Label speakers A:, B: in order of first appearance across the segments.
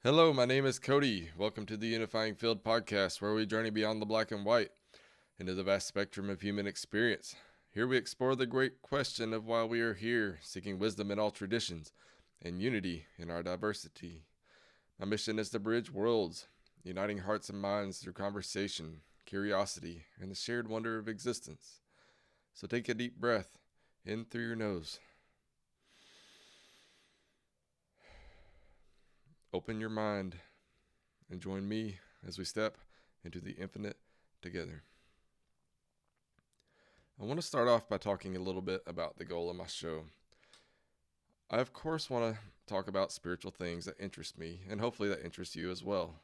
A: Hello, my name is Cody. Welcome to the Unifying Field podcast, where we journey beyond the black and white into the vast spectrum of human experience. Here we explore the great question of why we are here, seeking wisdom in all traditions and unity in our diversity. My mission is to bridge worlds, uniting hearts and minds through conversation, curiosity, and the shared wonder of existence. So take a deep breath in through your nose. Open your mind and join me as we step into the infinite together. I want to start off by talking a little bit about the goal of my show. I, of course, want to talk about spiritual things that interest me, and hopefully that interests you as well.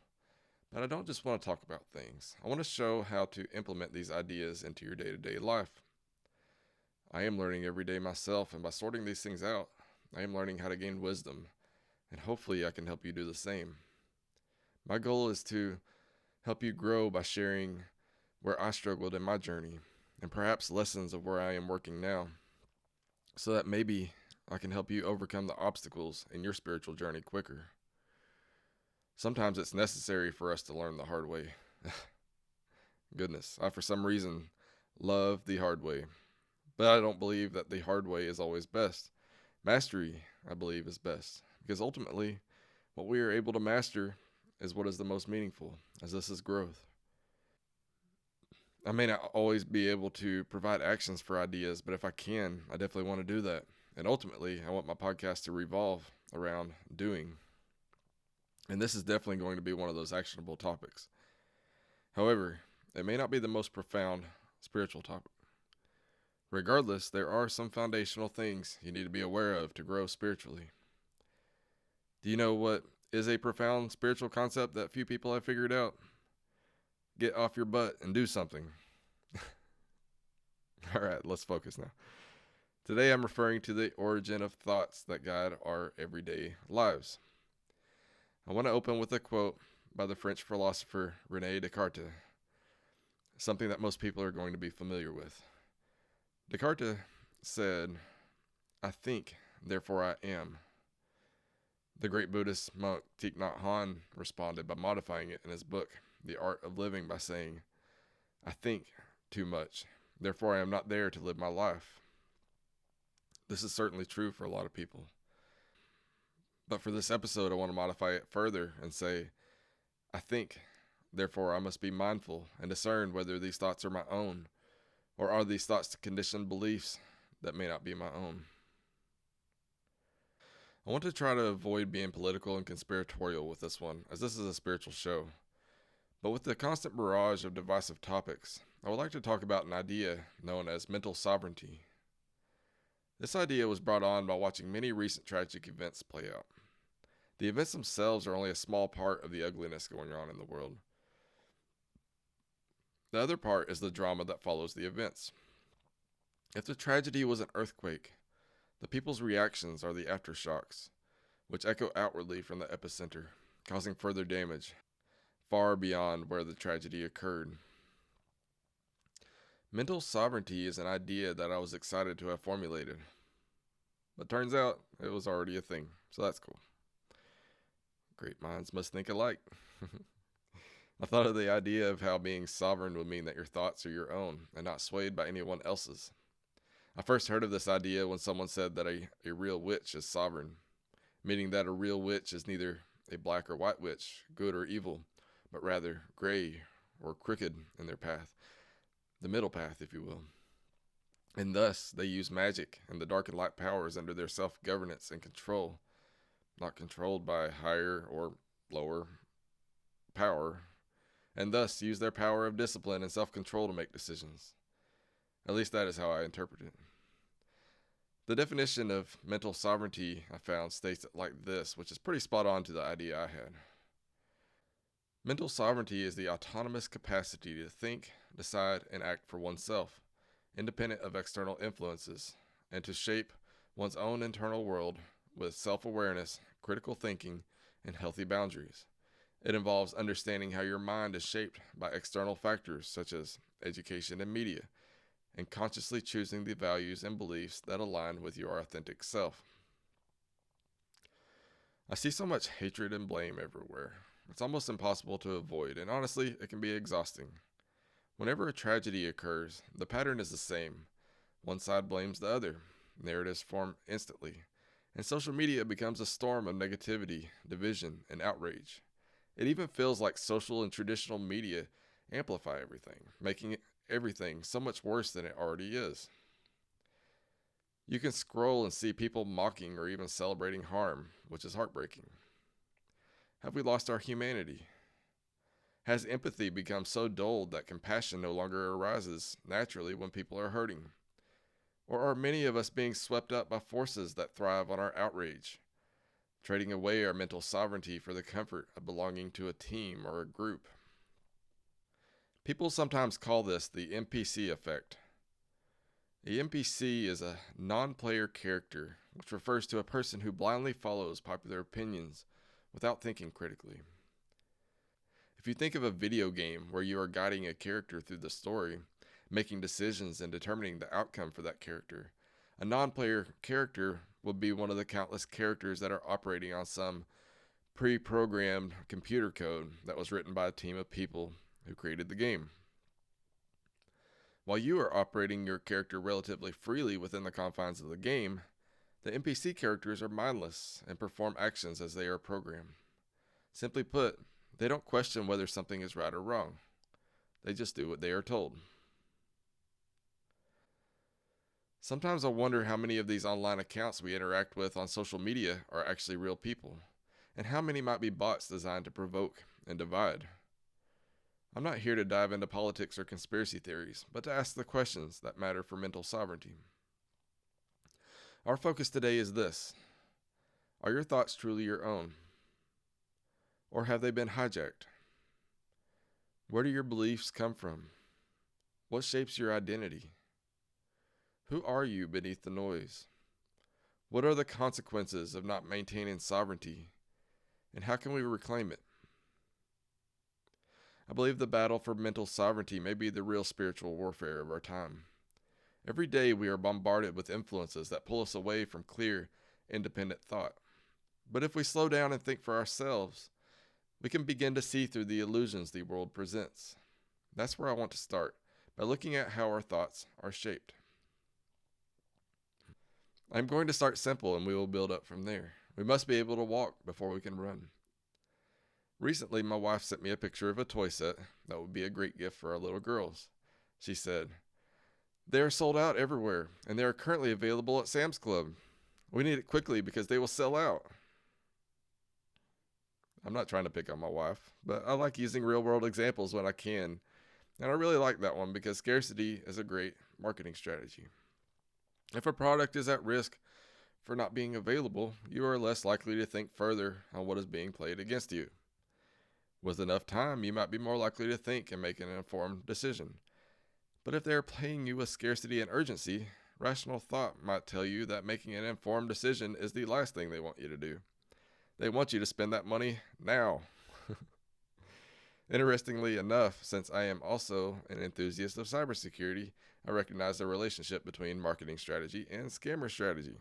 A: But I don't just want to talk about things. I want to show how to implement these ideas into your day-to-day life. I am learning every day myself, and by sorting these things out, I am learning how to gain wisdom, and hopefully I can help you do the same. My goal is to help you grow by sharing where I struggled in my journey, and perhaps lessons of where I am working now, so that maybe I can help you overcome the obstacles in your spiritual journey quicker. Sometimes it's necessary for us to learn the hard way. Goodness, I for some reason love the hard way, but I don't believe that the hard way is always best. Mastery, I believe, is best, because ultimately, what we are able to master is what is the most meaningful, as this is growth. I may not always be able to provide actions for ideas, but if I can, I definitely want to do that. And ultimately, I want my podcast to revolve around doing. And this is definitely going to be one of those actionable topics. However, it may not be the most profound spiritual topic. Regardless, there are some foundational things you need to be aware of to grow spiritually. Do you know what is a profound spiritual concept that few people have figured out? Get off your butt and do something. All right, let's focus now. Today I'm referring to the origin of thoughts that guide our everyday lives. I want to open with a quote by the French philosopher René Descartes, something that most people are going to be familiar with. Descartes said, "I think, therefore I am." The great Buddhist monk Thich Nhat Hanh responded by modifying it in his book, The Art of Living, by saying, "I think too much, therefore I am not there to live my life." This is certainly true for a lot of people. But for this episode, I want to modify it further and say, I think, therefore I must be mindful and discern whether these thoughts are my own, or are these thoughts conditioned beliefs that may not be my own. I want to try to avoid being political and conspiratorial with this one, as this is a spiritual show. But with the constant barrage of divisive topics, I would like to talk about an idea known as mental sovereignty. This idea was brought on by watching many recent tragic events play out. The events themselves are only a small part of the ugliness going on in the world. The other part is the drama that follows the events. If the tragedy was an earthquake, the people's reactions are the aftershocks, which echo outwardly from the epicenter, causing further damage, far beyond where the tragedy occurred. Mental sovereignty is an idea that I was excited to have formulated, but turns out it was already a thing, so that's cool. Great minds must think alike. I thought of the idea of how being sovereign would mean that your thoughts are your own and not swayed by anyone else's. I first heard of this idea when someone said that a real witch is sovereign, meaning that a real witch is neither a black or white witch, good or evil, but rather gray or crooked in their path, the middle path, if you will. And thus, they use magic and the dark and light powers under their self-governance and control, not controlled by higher or lower power, and thus use their power of discipline and self-control to make decisions. At least that is how I interpret it. The definition of mental sovereignty I found states it like this, which is pretty spot on to the idea I had. Mental sovereignty is the autonomous capacity to think, decide, and act for oneself, independent of external influences, and to shape one's own internal world with self-awareness, critical thinking, and healthy boundaries. It involves understanding how your mind is shaped by external factors such as education and media, and consciously choosing the values and beliefs that align with your authentic self. I see so much hatred and blame everywhere. It's almost impossible to avoid, and honestly, it can be exhausting. Whenever a tragedy occurs, the pattern is the same. One side blames the other. Narratives form instantly. And social media becomes a storm of negativity, division, and outrage. It even feels like social and traditional media amplify everything, making everything so much worse than it already is. You can scroll and see people mocking or even celebrating harm, which is heartbreaking. Have we lost our humanity? Has empathy become so dulled that compassion no longer arises naturally when people are hurting? Or are many of us being swept up by forces that thrive on our outrage, trading away our mental sovereignty for the comfort of belonging to a team or a group? People sometimes call this the NPC effect. The NPC is a non player character, which refers to a person who blindly follows popular opinions without thinking critically. If you think of a video game where you are guiding a character through the story, making decisions and determining the outcome for that character, a non player character would be one of the countless characters that are operating on some pre programmed computer code that was written by a team of people who created the game. While you are operating your character relatively freely within the confines of the game, the NPC characters are mindless and perform actions as they are programmed. Simply put, they don't question whether something is right or wrong. They just do what they are told. Sometimes I wonder how many of these online accounts we interact with on social media are actually real people, and how many might be bots designed to provoke and divide. I'm not here to dive into politics or conspiracy theories, but to ask the questions that matter for mental sovereignty. Our focus today is this: are your thoughts truly your own? Or have they been hijacked? Where do your beliefs come from? What shapes your identity? Who are you beneath the noise? What are the consequences of not maintaining sovereignty? And how can we reclaim it? I believe the battle for mental sovereignty may be the real spiritual warfare of our time. Every day we are bombarded with influences that pull us away from clear, independent thought. But if we slow down and think for ourselves, we can begin to see through the illusions the world presents. That's where I want to start, by looking at how our thoughts are shaped. I'm going to start simple and we will build up from there. We must be able to walk before we can run. Recently, my wife sent me a picture of a toy set that would be a great gift for our little girls. She said, "They are sold out everywhere, and they are currently available at Sam's Club. We need it quickly because they will sell out." I'm not trying to pick on my wife, but I like using real-world examples when I can, and I really like that one because scarcity is a great marketing strategy. If a product is at risk for not being available, you are less likely to think further on what is being played against you. With enough time, you might be more likely to think and make an informed decision. But if they are playing you with scarcity and urgency, rational thought might tell you that making an informed decision is the last thing they want you to do. They want you to spend that money now. Interestingly enough, since I am also an enthusiast of cybersecurity, I recognize the relationship between marketing strategy and scammer strategy.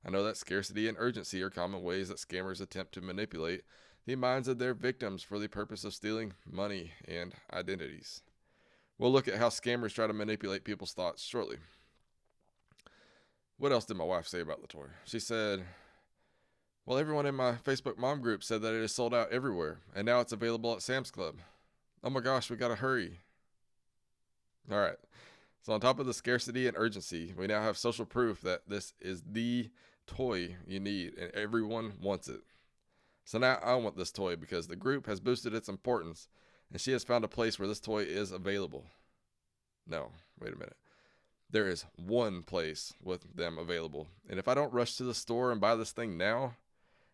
A: I know that scarcity and urgency are common ways that scammers attempt to manipulate the minds of their victims for the purpose of stealing money and identities. We'll look at how scammers try to manipulate people's thoughts shortly. What else did my wife say about the toy? She said, "Well, everyone in my Facebook mom group said that it is sold out everywhere, and now it's available at Sam's Club. Oh my gosh, we gotta hurry." Alright, so on top of the scarcity and urgency, we now have social proof that this is the toy you need, and everyone wants it. So now I want this toy because the group has boosted its importance, and she has found a place where this toy is available. No, wait a minute. There is one place with them available, and if I don't rush to the store and buy this thing now,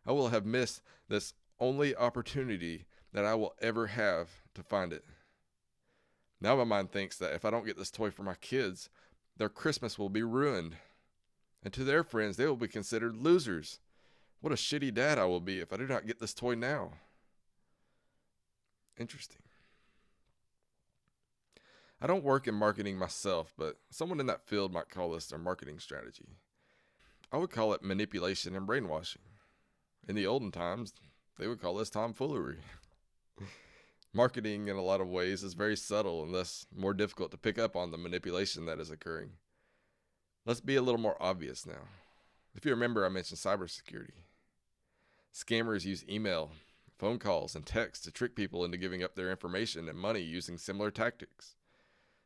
A: I will have missed this only opportunity that I will ever have to find it. Now my mind thinks that if I don't get this toy for my kids, their Christmas will be ruined. And to their friends, they will be considered losers. What a shitty dad I will be if I do not get this toy now. Interesting. I don't work in marketing myself, but someone in that field might call this their marketing strategy. I would call it manipulation and brainwashing. In the olden times, they would call this tomfoolery. Marketing, in a lot of ways, is very subtle and thus more difficult to pick up on the manipulation that is occurring. Let's be a little more obvious now. If you remember, I mentioned cybersecurity. Scammers use email, phone calls, and text to trick people into giving up their information and money using similar tactics.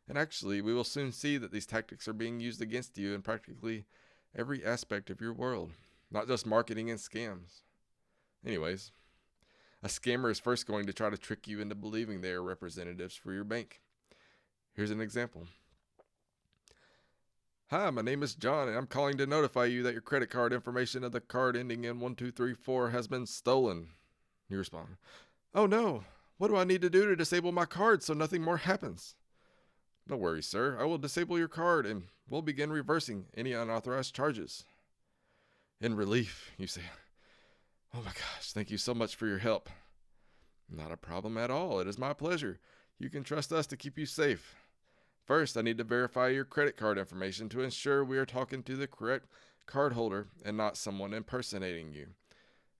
A: And actually, we will soon see that these tactics are being used against you in practically every aspect of your world, not just marketing and scams. Anyways, a scammer is first going to try to trick you into believing they are representatives for your bank. Here's an example. Hi, my name is John, and I'm calling to notify you that your credit card information of the card ending in 1234 has been stolen. You respond, Oh no, what do I need to do to disable my card so nothing more happens? No worries, sir. I will disable your card and we'll begin reversing any unauthorized charges. In relief, you say, Oh my gosh, thank you so much for your help. Not a problem at all. It is my pleasure. You can trust us to keep you safe. First, I need to verify your credit card information to ensure we are talking to the correct cardholder and not someone impersonating you.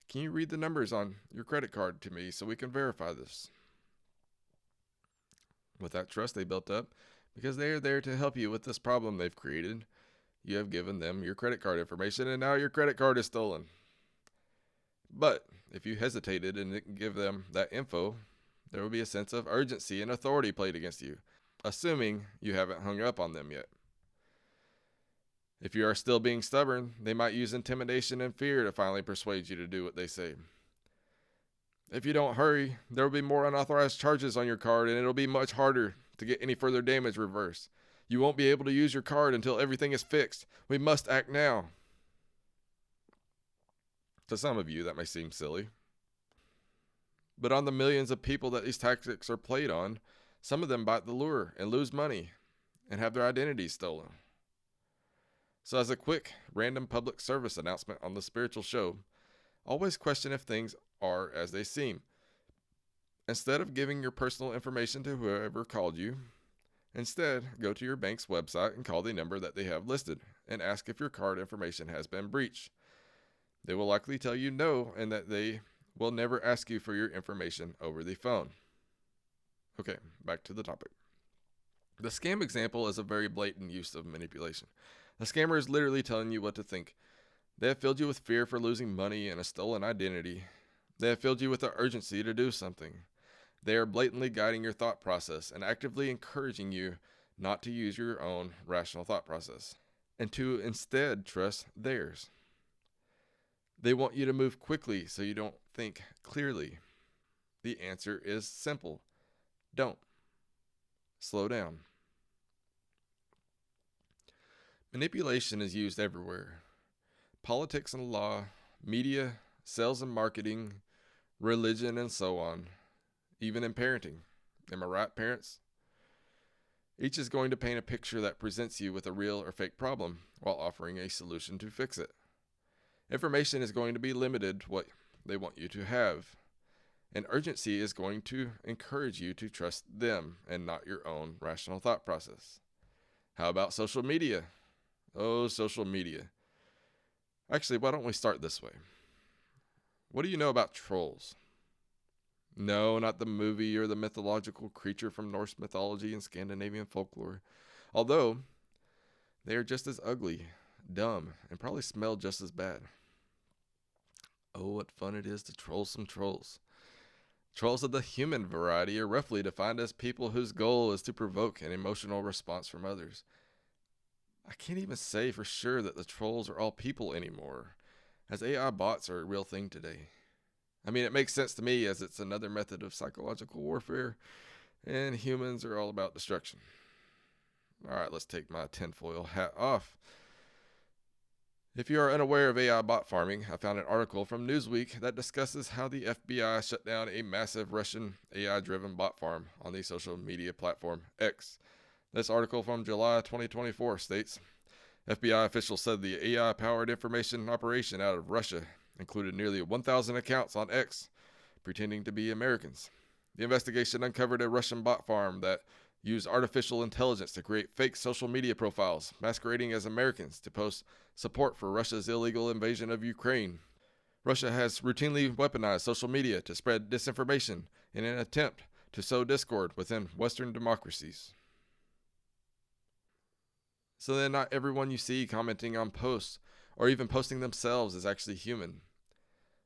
A: Can you read the numbers on your credit card to me so we can verify this? With that trust they built up, because they are there to help you with this problem they've created, you have given them your credit card information and now your credit card is stolen. But if you hesitated and didn't give them that info, there will be a sense of urgency and authority played against you, assuming you haven't hung up on them yet. If you are still being stubborn, they might use intimidation and fear to finally persuade you to do what they say. If you don't hurry, there will be more unauthorized charges on your card and it'll be much harder to get any further damage reversed. You won't be able to use your card until everything is fixed. We must act now. To some of you, that may seem silly. But on the millions of people that these tactics are played on, some of them bite the lure and lose money and have their identities stolen. So as a quick, random public service announcement on the spiritual show, always question if things are as they seem. Instead of giving your personal information to whoever called you, instead go to your bank's website and call the number that they have listed and ask if your card information has been breached. They will likely tell you no and that they will never ask you for your information over the phone. Okay, back to the topic. The scam example is a very blatant use of manipulation. The scammer is literally telling you what to think. They have filled you with fear for losing money and a stolen identity. They have filled you with the urgency to do something. They are blatantly guiding your thought process and actively encouraging you not to use your own rational thought process and to instead trust theirs. They want you to move quickly so you don't think clearly. The answer is simple. Don't. Slow down. Manipulation is used everywhere. Politics and law, media, sales and marketing, religion, and so on. Even in parenting. Am I right, parents? Each is going to paint a picture that presents you with a real or fake problem while offering a solution to fix it. Information is going to be limited to what they want you to have. And urgency is going to encourage you to trust them and not your own rational thought process. How about social media? Oh, social media. Actually, why don't we start this way? What do you know about trolls? No, not the movie or the mythological creature from Norse mythology and Scandinavian folklore. Although, they are just as ugly, dumb, and probably smell just as bad. Oh, what fun it is to troll some trolls. Trolls of the human variety are roughly defined as people whose goal is to provoke an emotional response from others. I can't even say for sure that the trolls are all people anymore, as AI bots are a real thing today. I mean, it makes sense to me as it's another method of psychological warfare, and humans are all about destruction. Alright, let's take my tinfoil hat off. If you are unaware of AI bot farming, I found an article from Newsweek that discusses how the FBI shut down a massive Russian AI-driven bot farm on the social media platform X. This article from July 2024 states, FBI officials said the AI-powered information operation out of Russia included nearly 1,000 accounts on X, pretending to be Americans. The investigation uncovered a Russian bot farm that used artificial intelligence to create fake social media profiles, masquerading as Americans to post support for Russia's illegal invasion of Ukraine. Russia has routinely weaponized social media to spread disinformation in an attempt to sow discord within Western democracies. So then, not everyone you see commenting on posts or even posting themselves is actually human.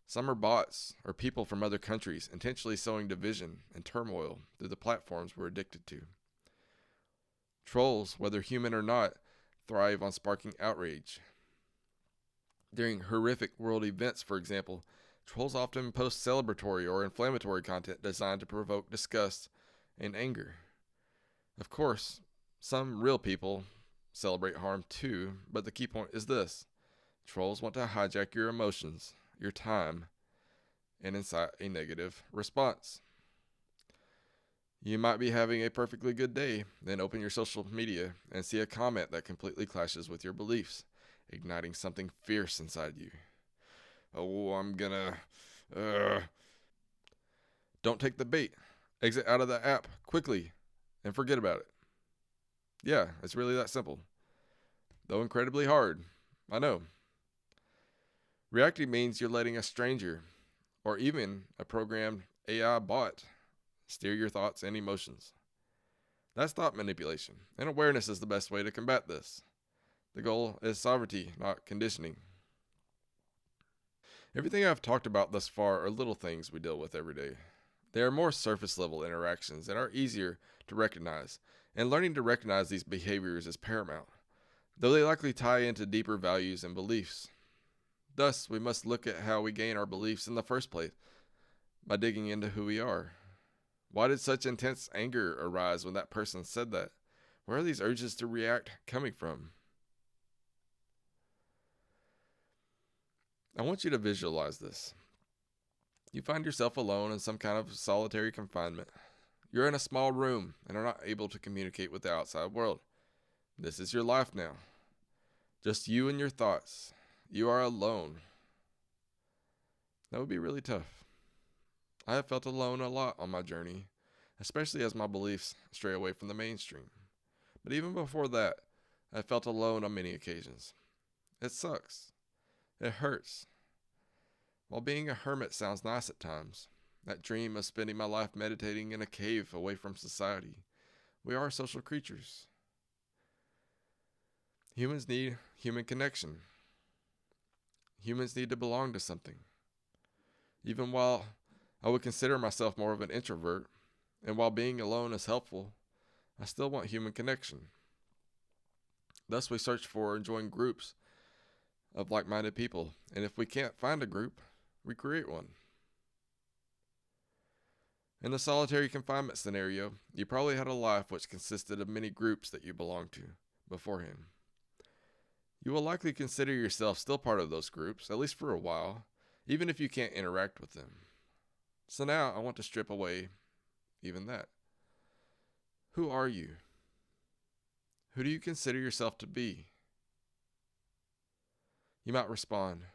A: Some are bots or people from other countries intentionally sowing division and turmoil through the platforms we're addicted to. Trolls, whether human or not, thrive on sparking outrage. During horrific world events, for example, trolls often post celebratory or inflammatory content designed to provoke disgust and anger. Of course, some real people celebrate harm too, but the key point is this: trolls want to hijack your emotions, your time, and incite a negative response. You might be having a perfectly good day, then open your social media and see a comment that completely clashes with your beliefs, igniting something fierce inside you. Oh, I'm gonna. Don't take the bait. Exit out of the app quickly and forget about it. Yeah, it's really that simple. Though incredibly hard. I know. Reacting means you're letting a stranger, or even a programmed AI bot, steer your thoughts and emotions. That's thought manipulation, and awareness is the best way to combat this. The goal is sovereignty, not conditioning. Everything I've talked about thus far are little things we deal with every day. They are more surface level interactions and are easier to recognize, and learning to recognize these behaviors is paramount, though they likely tie into deeper values and beliefs. Thus, we must look at how we gain our beliefs in the first place by digging into who we are. Why did such intense anger arise when that person said that? Where are these urges to react coming from? I want you to visualize this. You find yourself alone in some kind of solitary confinement. You're in a small room and are not able to communicate with the outside world. This is your life now. Just you and your thoughts. You are alone. That would be really tough. I have felt alone a lot on my journey, especially as my beliefs stray away from the mainstream. But even before that, I felt alone on many occasions. It sucks. It hurts. While being a hermit sounds nice at times, that dream of spending my life meditating in a cave away from society, we are social creatures. Humans need human connection. Humans need to belong to something. Even while I would consider myself more of an introvert, and while being alone is helpful, I still want human connection. Thus, we search for and join groups of like-minded people, and if we can't find a group, we create one. In the solitary confinement scenario, you probably had a life which consisted of many groups that you belonged to beforehand. You will likely consider yourself still part of those groups, at least for a while, even if you can't interact with them. So now I want to strip away even that. Who are you? Who do you consider yourself to be? You might respond,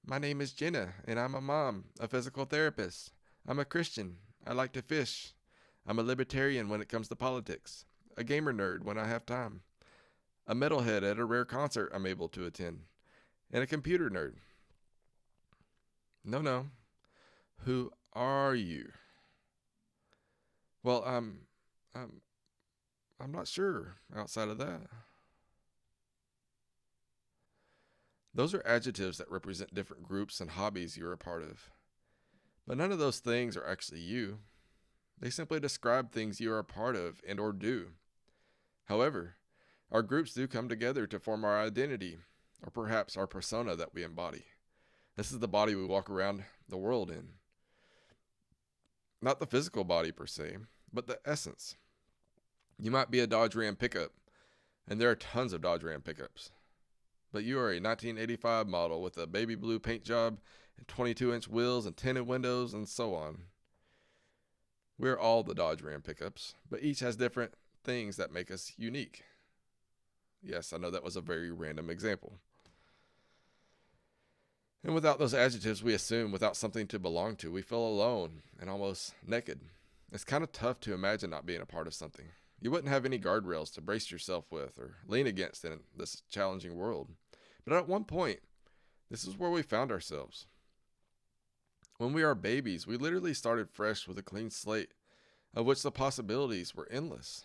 A: "My name is Jenna, and I'm a mom, a physical therapist. I'm a Christian. I like to fish. I'm a libertarian when it comes to politics. A gamer nerd when I have time. A metalhead at a rare concert I'm able to attend. And a computer nerd." No. Who are you? Well, I'm not sure outside of that. Those are adjectives that represent different groups and hobbies you're a part of. But none of those things are actually you. They simply describe things you are a part of and or do. However, our groups do come together to form our identity, or perhaps our persona that we embody. This is the body we walk around the world in. Not the physical body per se, but the essence. You might be a Dodge Ram pickup, and there are tons of Dodge Ram pickups. But you are a 1985 model with a baby blue paint job and 22-inch wheels and tinted windows and so on. We're all the Dodge Ram pickups, but each has different things that make us unique. Yes, I know that was a very random example. And without those adjectives we assume, without something to belong to, we feel alone and almost naked. It's kind of tough to imagine not being a part of something. You wouldn't have any guardrails to brace yourself with or lean against in this challenging world. But at one point, this is where we found ourselves. When we are babies, we literally started fresh with a clean slate, of which the possibilities were endless.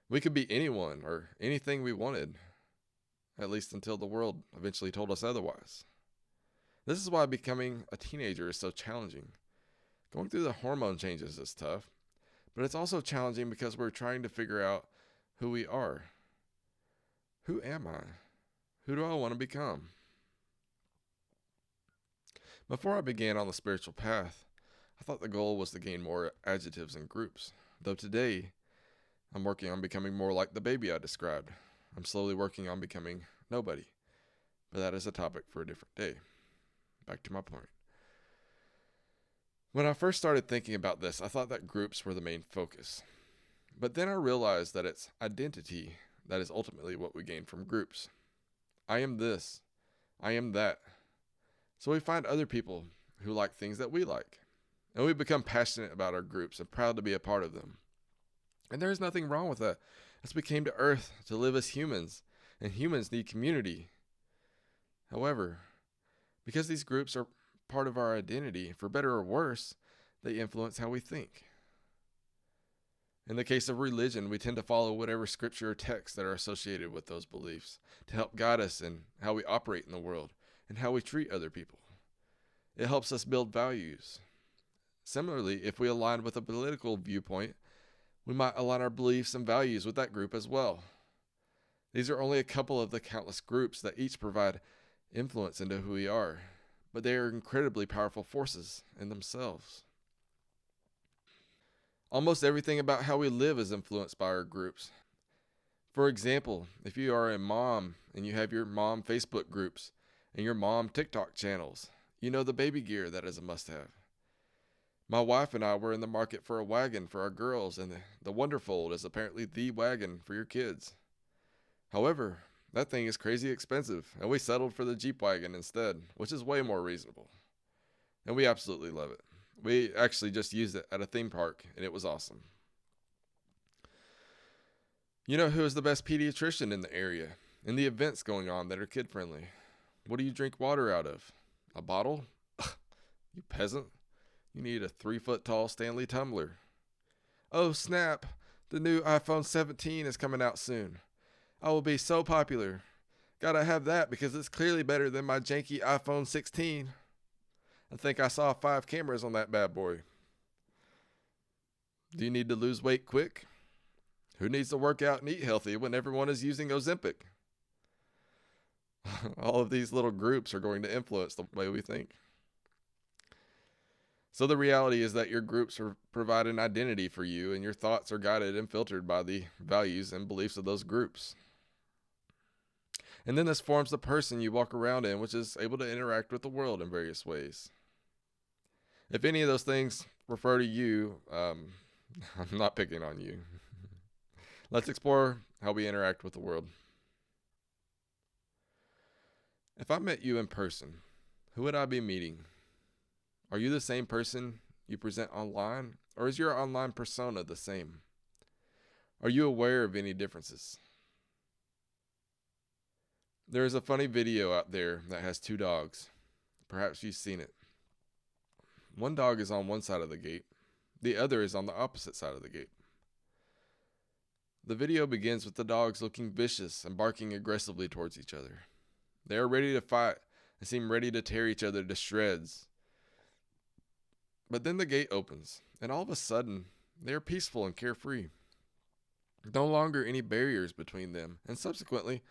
A: We could be anyone or anything we wanted, at least until the world eventually told us otherwise. This is why becoming a teenager is so challenging. Going through the hormone changes is tough, but it's also challenging because we're trying to figure out who we are. Who am I? Who do I want to become? Before I began on the spiritual path, I thought the goal was to gain more adjectives and groups, though today I'm working on becoming more like the baby I described. I'm slowly working on becoming nobody, but that is a topic for a different day. Back to my point. When I first started thinking about this, I thought that groups were the main focus. But then I realized that it's identity that is ultimately what we gain from groups. I am this. I am that. So we find other people who like things that we like. And we become passionate about our groups and proud to be a part of them. And there is nothing wrong with that, as we came to Earth to live as humans, and humans need community. However, because these groups are part of our identity, for better or worse, they influence how we think. In the case of religion, we tend to follow whatever scripture or texts that are associated with those beliefs to help guide us in how we operate in the world and how we treat other people. It helps us build values. Similarly, if we align with a political viewpoint, we might align our beliefs and values with that group as well. These are only a couple of the countless groups that each provide influence into who we are, but they are incredibly powerful forces in themselves. Almost everything about how we live is influenced by our groups. For example, if you are a mom and you have your mom Facebook groups and your mom TikTok channels, you know the baby gear that is a must-have. My wife and I were in the market for a wagon for our girls, and the Wonderfold is apparently the wagon for your kids. However, that thing is crazy expensive, and we settled for the Jeep wagon instead, which is way more reasonable. And we absolutely love it. We actually just used it at a theme park, and it was awesome. You know who is the best pediatrician in the area, and the events going on that are kid-friendly? What do you drink water out of? A bottle? You peasant. You need a 3-foot-tall Stanley tumbler. Oh, snap. The new iPhone 17 is coming out soon. I will be so popular. Gotta have that because it's clearly better than my janky iPhone 16. I think I saw 5 cameras on that bad boy. Do you need to lose weight quick? Who needs to work out and eat healthy when everyone is using Ozempic? All of these little groups are going to influence the way we think. So the reality is that your groups provide an identity for you, and your thoughts are guided and filtered by the values and beliefs of those groups. And then this forms the person you walk around in, which is able to interact with the world in various ways. If any of those things refer to you, I'm not picking on you. Let's explore how we interact with the world. If I met you in person, who would I be meeting? Are you the same person you present online, or is your online persona the same? Are you aware of any differences? There is a funny video out there that has 2 dogs. Perhaps you've seen it. One dog is on one side of the gate. The other is on the opposite side of the gate. The video begins with the dogs looking vicious and barking aggressively towards each other. They are ready to fight and seem ready to tear each other to shreds. But then the gate opens, and all of a sudden, they are peaceful and carefree. No longer any barriers between them, and subsequently,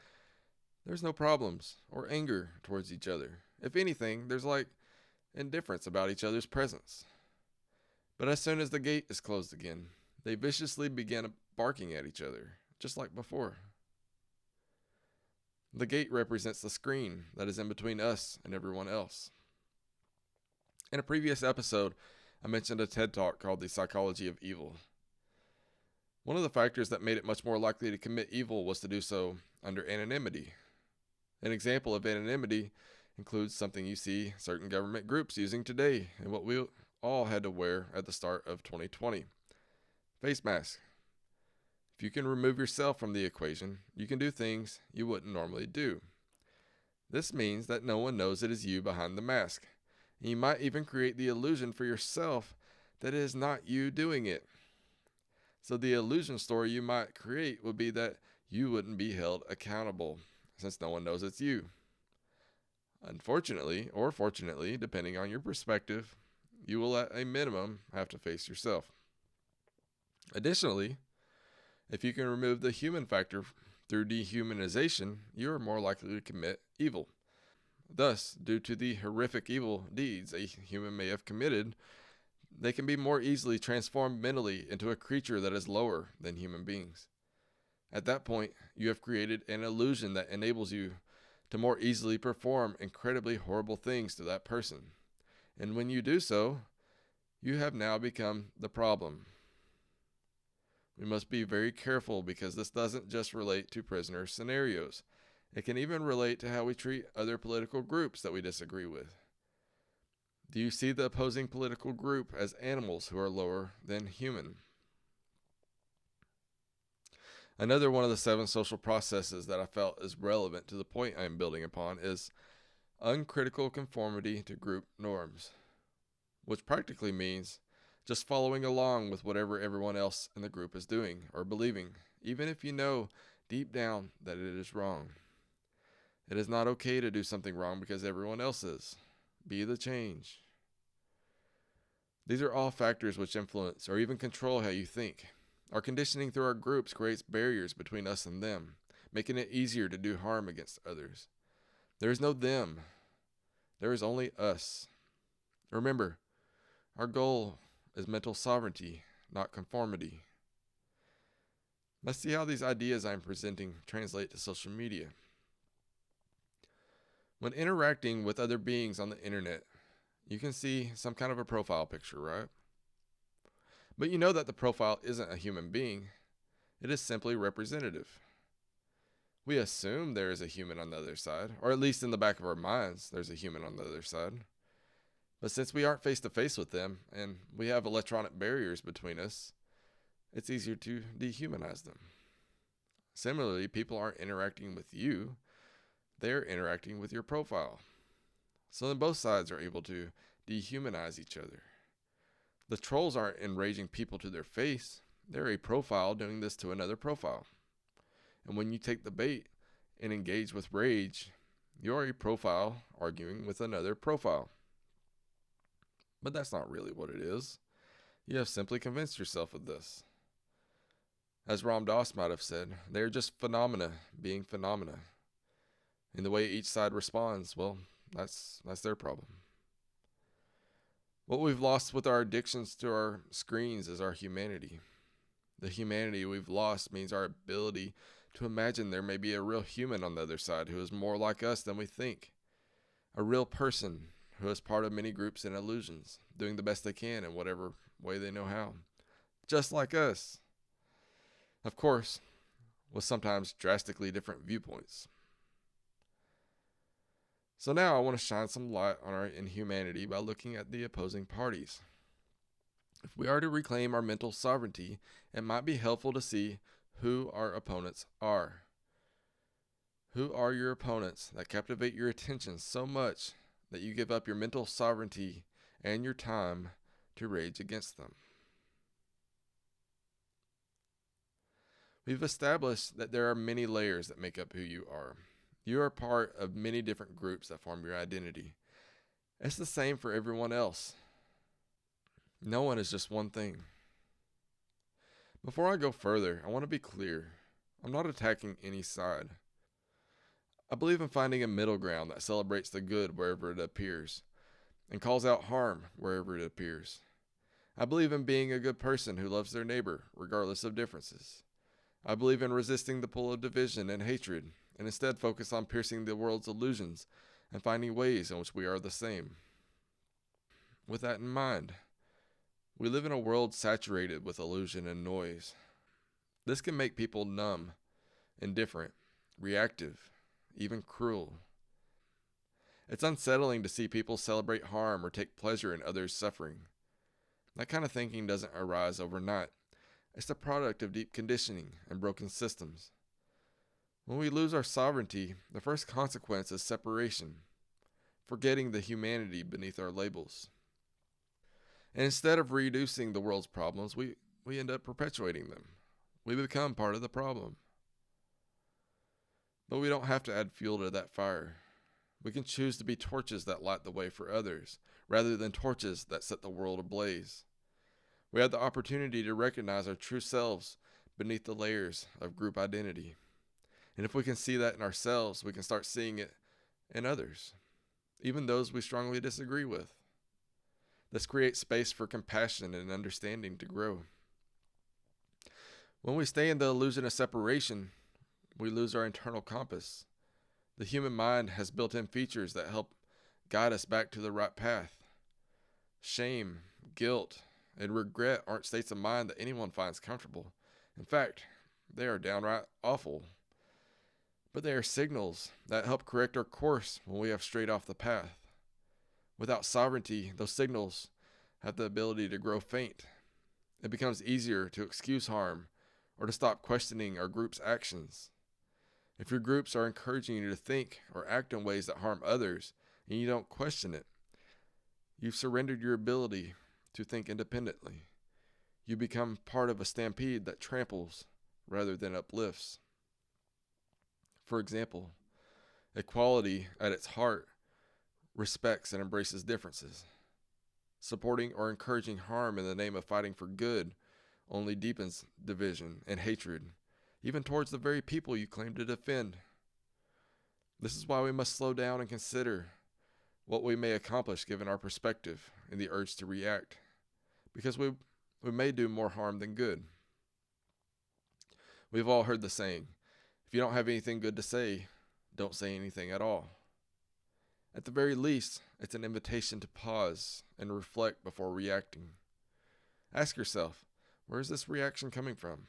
A: there's no problems or anger towards each other. If anything, there's like indifference about each other's presence. But as soon as the gate is closed again, they viciously begin barking at each other, just like before. The gate represents the screen that is in between us and everyone else. In a previous episode, I mentioned a TED Talk called The Psychology of Evil. One of the factors that made it much more likely to commit evil was to do so under anonymity. An example of anonymity includes something you see certain government groups using today and what we all had to wear at the start of 2020. Face mask. If you can remove yourself from the equation, you can do things you wouldn't normally do. This means that no one knows it is you behind the mask. And you might even create the illusion for yourself that it is not you doing it. So the illusion story you might create would be that you wouldn't be held accountable since no one knows it's you. Unfortunately, or fortunately, depending on your perspective, you will at a minimum have to face yourself. Additionally, if you can remove the human factor through dehumanization, you are more likely to commit evil. Thus, due to the horrific evil deeds a human may have committed, they can be more easily transformed mentally into a creature that is lower than human beings. At that point, you have created an illusion that enables you to more easily perform incredibly horrible things to that person. And when you do so, you have now become the problem. We must be very careful because this doesn't just relate to prisoner scenarios. It can even relate to how we treat other political groups that we disagree with. Do you see the opposing political group as animals who are lower than human? Another one of the 7 social processes that I felt is relevant to the point I am building upon is uncritical conformity to group norms, which practically means just following along with whatever everyone else in the group is doing or believing, even if you know deep down that it is wrong. It is not okay to do something wrong because everyone else is. Be the change. These are all factors which influence or even control how you think. Our conditioning through our groups creates barriers between us and them, making it easier to do harm against others. There is no them. There is only us. Remember, our goal is mental sovereignty, not conformity. Let's see how these ideas I'm presenting translate to social media. When interacting with other beings on the internet, you can see some kind of a profile picture, right? But you know that the profile isn't a human being. It is simply representative. We assume there is a human on the other side, or at least in the back of our minds, there's a human on the other side. But since we aren't face to face with them, and we have electronic barriers between us, it's easier to dehumanize them. Similarly, people aren't interacting with you, they're interacting with your profile. So then both sides are able to dehumanize each other. The trolls aren't enraging people to their face. They're a profile doing this to another profile. And when you take the bait and engage with rage, you're a profile arguing with another profile. But that's not really what it is. You have simply convinced yourself of this. As Ram Dass might have said, they are just phenomena being phenomena. And the way each side responds, well, that's their problem. What we've lost with our addictions to our screens is our humanity. The humanity we've lost means our ability to imagine there may be a real human on the other side who is more like us than we think. A real person who is part of many groups and illusions, doing the best they can in whatever way they know how. Just like us. Of course, with sometimes drastically different viewpoints. So now I want to shine some light on our inhumanity by looking at the opposing parties. If we are to reclaim our mental sovereignty, it might be helpful to see who our opponents are. Who are your opponents that captivate your attention so much that you give up your mental sovereignty and your time to rage against them? We've established that there are many layers that make up who you are. You are part of many different groups that form your identity. It's the same for everyone else. No one is just one thing. Before I go further, I want to be clear. I'm not attacking any side. I believe in finding a middle ground that celebrates the good wherever it appears and calls out harm wherever it appears. I believe in being a good person who loves their neighbor regardless of differences. I believe in resisting the pull of division and hatred and instead focus on piercing the world's illusions and finding ways in which we are the same. With that in mind, we live in a world saturated with illusion and noise. This can make people numb, indifferent, reactive, even cruel. It's unsettling to see people celebrate harm or take pleasure in others' suffering. That kind of thinking doesn't arise overnight. It's the product of deep conditioning and broken systems. When we lose our sovereignty, the first consequence is separation. forgetting the humanity beneath our labels. And instead of reducing the world's problems, we end up perpetuating them. We become part of the problem. But we don't have to add fuel to that fire. We can choose to be torches that light the way for others, rather than torches that set the world ablaze. We have the opportunity to recognize our true selves beneath the layers of group identity. And if we can see that in ourselves, we can start seeing it in others, even those we strongly disagree with. This creates space for compassion and understanding to grow. When we stay in the illusion of separation, we lose our internal compass. The human mind has built-in features that help guide us back to the right path. Shame, guilt, and regret aren't states of mind that anyone finds comfortable. In fact, they are downright awful. But they are signals that help correct our course when we have strayed off the path. Without sovereignty, those signals have the ability to grow faint. It becomes easier to excuse harm or to stop questioning our group's actions. If your groups are encouraging you to think or act in ways that harm others and you don't question it, you've surrendered your ability to think independently. You become part of a stampede that tramples rather than uplifts. For example, equality at its heart respects and embraces differences. Supporting or encouraging harm in the name of fighting for good only deepens division and hatred, even towards the very people you claim to defend. This is why we must slow down and consider what we may accomplish given our perspective and the urge to react, because we may do more harm than good. We've all heard the saying, if you don't have anything good to say, don't say anything at all. At the very least, it's an invitation to pause and reflect before reacting. Ask yourself, where is this reaction coming from?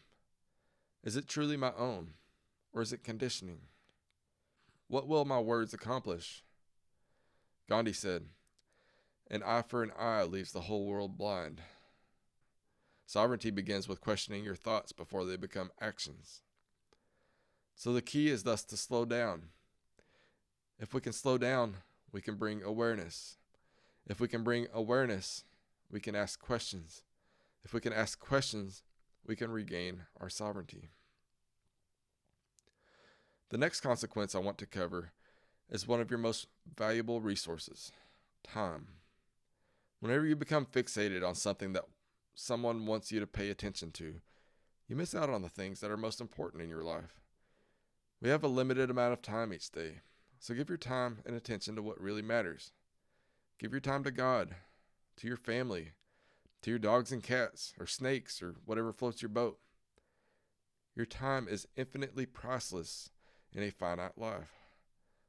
A: Is it truly my own, or is it conditioning? What will my words accomplish? Gandhi said, an eye for an eye leaves the whole world blind. Sovereignty begins with questioning your thoughts before they become actions. So the key is thus to slow down. If we can slow down, we can bring awareness. If we can bring awareness, we can ask questions. If we can ask questions, we can regain our sovereignty. The next consequence I want to cover is one of your most valuable resources, time. Whenever you become fixated on something that someone wants you to pay attention to, you miss out on the things that are most important in your life. We have a limited amount of time each day, so give your time and attention to what really matters. Give your time to God, to your family, to your dogs and cats, or snakes, or whatever floats your boat. Your time is infinitely priceless in a finite life.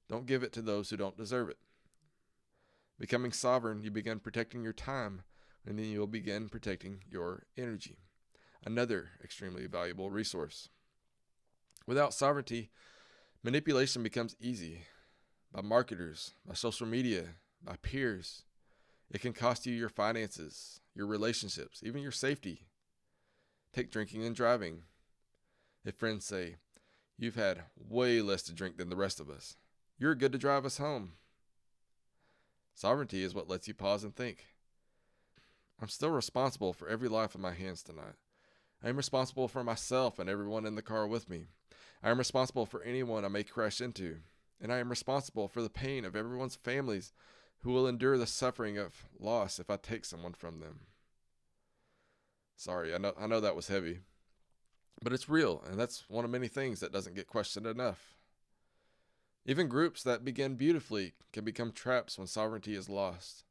A: Don't give it to those who don't deserve it. Becoming sovereign, you begin protecting your time, and then you'll begin protecting your energy. Another extremely valuable resource. Without sovereignty, manipulation becomes easy by marketers, by social media, by peers. It can cost you your finances, your relationships, even your safety. Take drinking and driving. If friends say, you've had way less to drink than the rest of us, you're good to drive us home. Sovereignty is what lets you pause and think. I'm still responsible for every life in my hands tonight. I am responsible for myself and everyone in the car with me. I am responsible for anyone I may crash into. And I am responsible for the pain of everyone's families who will endure the suffering of loss if I take someone from them. Sorry, I know that was heavy. But it's real, and that's one of many things that doesn't get questioned enough. Even groups that begin beautifully can become traps when sovereignty is lost.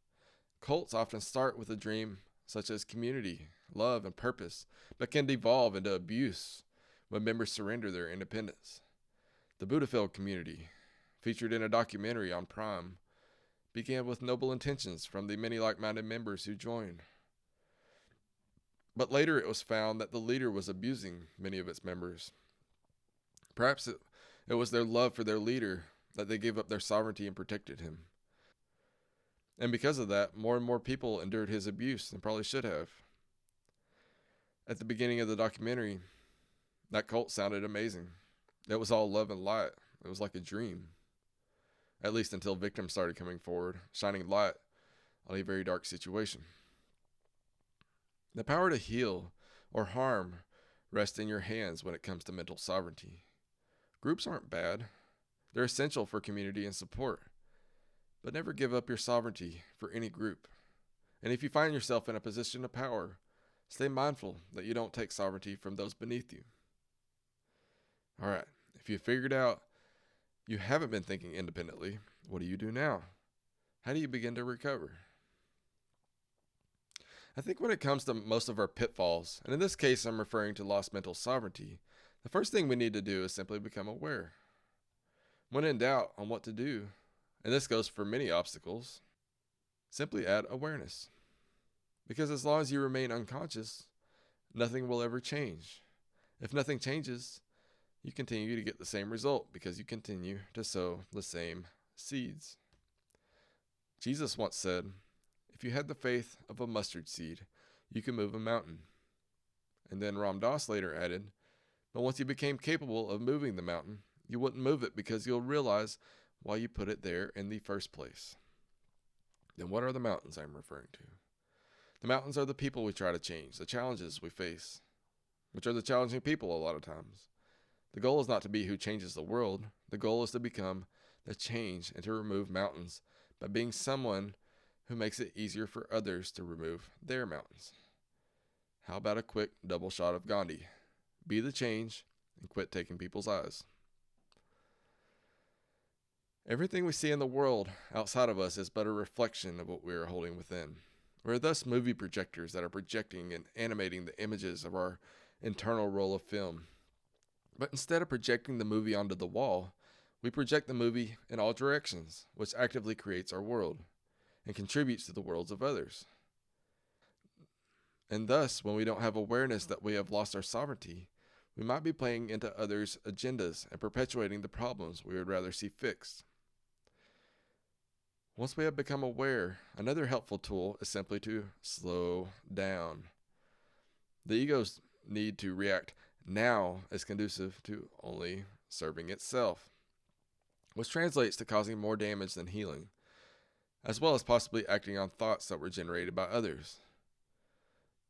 A: Cults often start with a dream such as community, love, and purpose, but can devolve into abuse when members surrender their independence. The Buddhafield community, featured in a documentary on Prime, began with noble intentions from the many like-minded members who joined. But later it was found that the leader was abusing many of its members. Perhaps it was their love for their leader that they gave up their sovereignty and protected him. And because of that, more and more people endured his abuse than probably should have. At the beginning of the documentary, that cult sounded amazing. It was all love and light. It was like a dream. at least until victims started coming forward, shining light on a very dark situation. The power to heal or harm rests in your hands when it comes to mental sovereignty. Groups aren't bad, they're essential for community and support, but never give up your sovereignty for any group. And if you find yourself in a position of power, stay mindful that you don't take sovereignty from those beneath you. All right, if you figured out you haven't been thinking independently, what do you do now? How do you begin to recover? I think when it comes to most of our pitfalls, and in this case I'm referring to lost mental sovereignty, the first thing we need to do is simply become aware. When in doubt on what to do, and this goes for many obstacles, simply add awareness. Because as long as you remain unconscious, nothing will ever change. If nothing changes, you continue to get the same result because you continue to sow the same seeds. Jesus once said, "If you had the faith of a mustard seed, you can move a mountain." And then Ram Dass later added, "But once you became capable of moving the mountain, you wouldn't move it because you'll realize why you put it there in the first place." Then what are the mountains I'm referring to? The mountains are the people we try to change, the challenges we face, which are the challenging people a lot of times. The goal is not to be who changes the world. The goal is to become the change and to remove mountains by being someone who makes it easier for others to remove their mountains. How about a quick double shot of Gandhi? Be the change and quit taking people's eyes. Everything we see in the world outside of us is but a reflection of what we are holding within. We're thus movie projectors that are projecting and animating the images of our internal roll of film. But instead of projecting the movie onto the wall, we project the movie in all directions, which actively creates our world and contributes to the worlds of others. And thus, when we don't have awareness that we have lost our sovereignty, we might be playing into others' agendas and perpetuating the problems we would rather see fixed. Once we have become aware, another helpful tool is simply to slow down. The ego's need to react now is conducive to only serving itself, which translates to causing more damage than healing, as well as possibly acting on thoughts that were generated by others.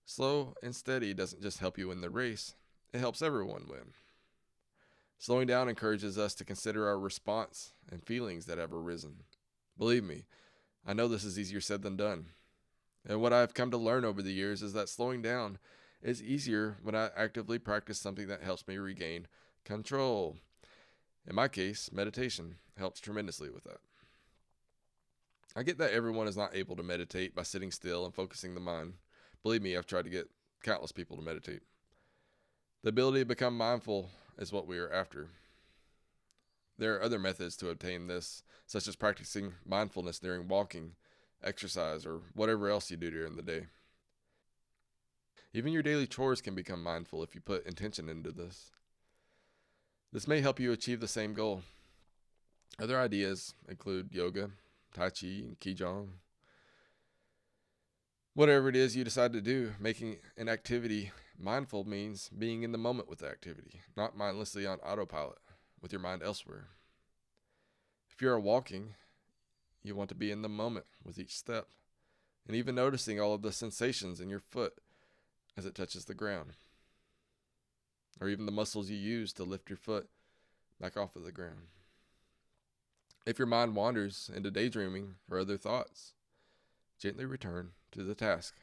A: Slow and steady doesn't just help you win the race, it helps everyone win. Slowing down encourages us to consider our response and feelings that have arisen. Believe me, I know this is easier said than done. And what I've come to learn over the years is that slowing down is easier when I actively practice something that helps me regain control. In my case, meditation helps tremendously with that. I get that everyone is not able to meditate by sitting still and focusing the mind. Believe me, I've tried to get countless people to meditate. The ability to become mindful is what we are after. There are other methods to obtain this, such as practicing mindfulness during walking, exercise, or whatever else you do during the day. Even your daily chores can become mindful if you put intention into this. This may help you achieve the same goal. Other ideas include yoga, tai chi, and qigong. Whatever it is you decide to do, making an activity mindful means being in the moment with the activity, not mindlessly on autopilot with your mind elsewhere. If you are walking, you want to be in the moment with each step, and even noticing all of the sensations in your foot as it touches the ground, or even the muscles you use to lift your foot back off of the ground. If your mind wanders into daydreaming or other thoughts, gently return to the task.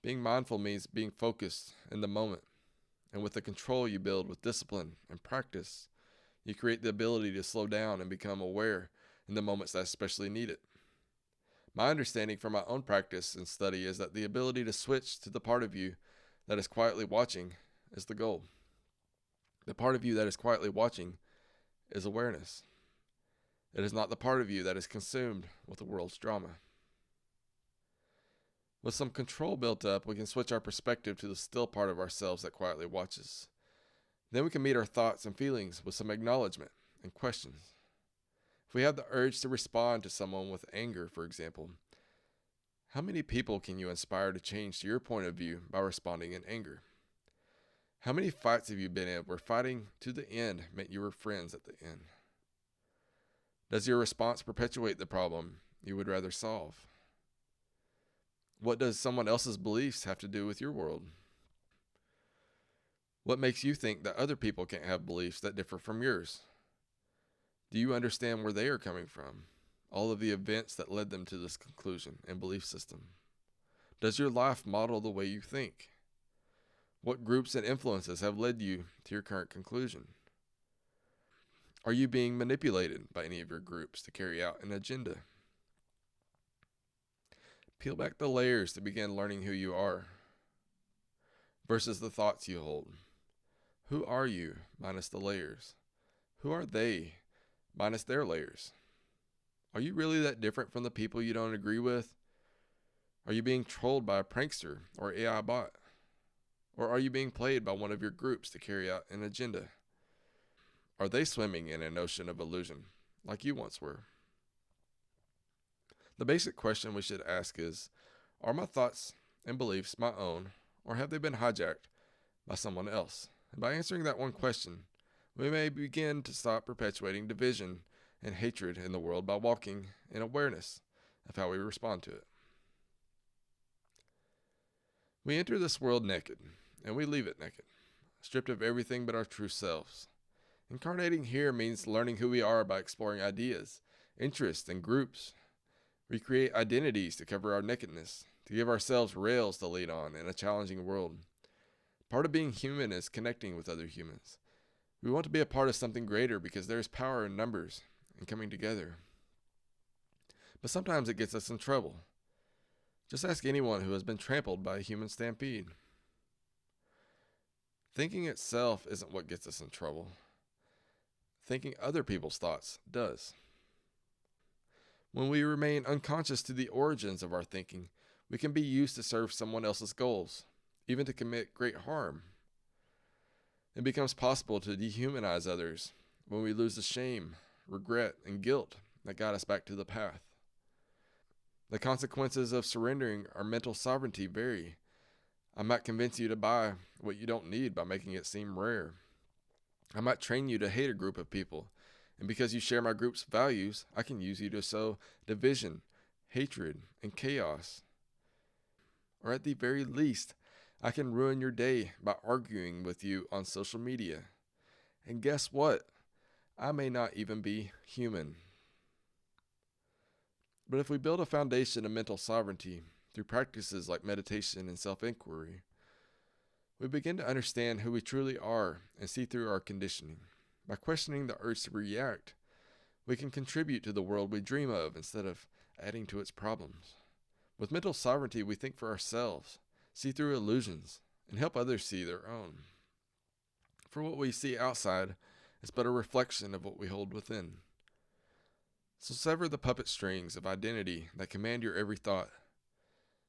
A: Being mindful means being focused in the moment, and with the control you build with discipline and practice, you create the ability to slow down and become aware in the moments that especially need it. My understanding from my own practice and study is that the ability to switch to the part of you that is quietly watching is the goal. The part of you that is quietly watching is awareness. It is not the part of you that is consumed with the world's drama. With some control built up, we can switch our perspective to the still part of ourselves that quietly watches. Then we can meet our thoughts and feelings with some acknowledgement and questions. If we have the urge to respond to someone with anger, for example, how many people can you inspire to change to your point of view by responding in anger? How many fights have you been in where fighting to the end meant you were friends at the end? Does your response perpetuate the problem you would rather solve? What does someone else's beliefs have to do with your world? What makes you think that other people can't have beliefs that differ from yours? Do you understand where they are coming from? All of the events that led them to this conclusion and belief system? Does your life model the way you think? What groups and influences have led you to your current conclusion? Are you being manipulated by any of your groups to carry out an agenda? Peel back the layers to begin learning who you are versus the thoughts you hold. Who are you minus the layers? Who are they minus their layers? Are you really that different from the people you don't agree with? Are you being trolled by a prankster or AI bot? Or are you being played by one of your groups to carry out an agenda? Are they swimming in an ocean of illusion, like you once were? The basic question we should ask is, are my thoughts and beliefs my own, or have they been hijacked by someone else? And by answering that one question, we may begin to stop perpetuating division and hatred in the world by walking in awareness of how we respond to it. We enter this world naked, and we leave it naked, stripped of everything but our true selves. Incarnating here means learning who we are by exploring ideas, interests, and groups. We create identities to cover our nakedness, to give ourselves rails to lean on in a challenging world. Part of being human is connecting with other humans. We want to be a part of something greater because there is power in numbers and coming together. But sometimes it gets us in trouble. Just ask anyone who has been trampled by a human stampede. Thinking itself isn't what gets us in trouble. Thinking other people's thoughts does. When we remain unconscious to the origins of our thinking, we can be used to serve someone else's goals, even to commit great harm. It becomes possible to dehumanize others when we lose the shame, regret, and guilt that got us back to the path. The consequences of surrendering our mental sovereignty vary. I might convince you to buy what you don't need by making it seem rare. I might train you to hate a group of people, and because you share my group's values, I can use you to sow division, hatred, and chaos. Or at the very least, I can ruin your day by arguing with you on social media. And guess what? I may not even be human. But if we build a foundation of mental sovereignty through practices like meditation and self-inquiry, we begin to understand who we truly are and see through our conditioning. By questioning the urge to react, we can contribute to the world we dream of instead of adding to its problems. With mental sovereignty, we think for ourselves, see through illusions, and help others see their own. For what we see outside is but a reflection of what we hold within. So sever the puppet strings of identity that command your every thought.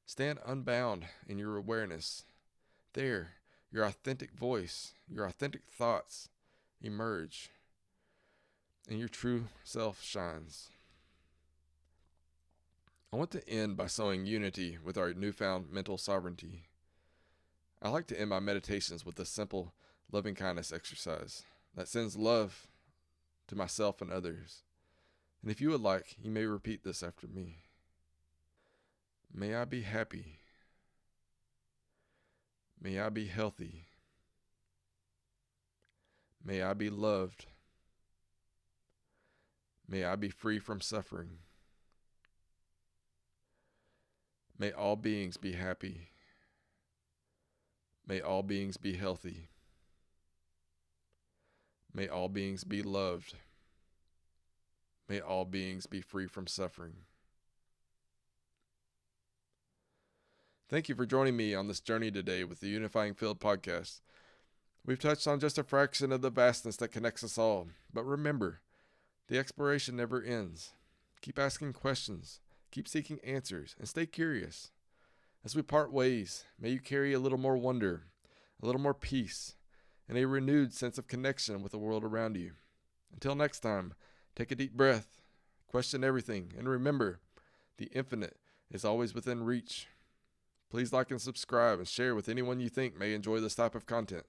A: Stand unbound in your awareness. There, your authentic voice, your authentic thoughts emerge, and your true self shines. I want to end by sowing unity with our newfound mental sovereignty. I like to end my meditations with a simple loving kindness exercise that sends love to myself and others. And if you would like, you may repeat this after me. May I be happy. May I be healthy. May I be loved. May I be free from suffering. May all beings be happy. May all beings be healthy. May all beings be loved. May all beings be free from suffering. Thank you for joining me on this journey today with the Unifying Field podcast. We've touched on just a fraction of the vastness that connects us all, but remember, the exploration never ends. Keep asking questions, keep seeking answers, and stay curious. As we part ways, may you carry a little more wonder, a little more peace, and a renewed sense of connection with the world around you. Until next time, take a deep breath, question everything, and remember, the infinite is always within reach. Please like and subscribe and share with anyone you think may enjoy this type of content.